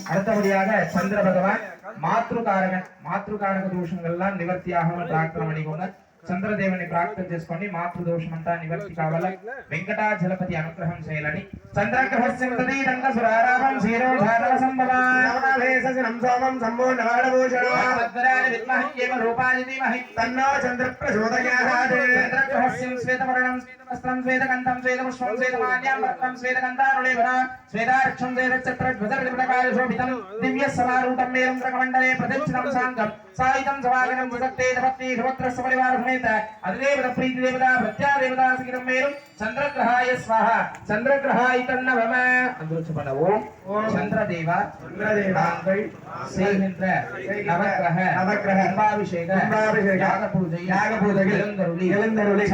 அடுத்தபடியாக சந்திர பகவான் మాతృకారక దోషంగల్లా నివర్తి ఆహ్వాన ప్రార్థన మణికొండ చంద్రదేవుని ప్రార్థన చేసుకొని మాతృ దోషం అంతా నివర్తి కావాల వెంకటాచలపతి అనుగ్రహం చేయాలని చంద్రగ్రహస్యంతది దండసురారామం శీరోధార సంభవాభేసనం సోమం సంపూర్ణవాడభూషణో భద్రాని విద్మహ్యేమ రూపాని ధీమహి తన్నో చంద్ర ప్రచోదయాత్ చంద్రగ్రహస్యం శ్వేతవర్ణం శ్వేతవస్త్రం శ్వేతకంఠం శ్వేతపుష్పం శ్వేతమాల్యం రత్నం శ్వేతకంఠారుళేభర శ్వేతాక్షం శ్వేతఛత్రధ్వజర్విపటకారశోభితం దివ్య సమారూఢం మేరుంద్రకమండలే ప్రదక్షిణం సాంగం సాయితం సవాగనం విభక్తే పత్ని సుభద్రస్య పరివార సమేత అధిదేవత ప్రీతి దేవత ప్రత్యా దేవత సహితం మేరు చంద్రగ్రహాయ స్వాహ చంద్రగ్రహాయ తన్నవమ అందరూ చెప్పండి ఓం చంద్రదేవ చంద్రదేవాంగై సేహింద్ర నవగ్రహ కుంభాభిషేక యాగ పూజ నిరంతరులి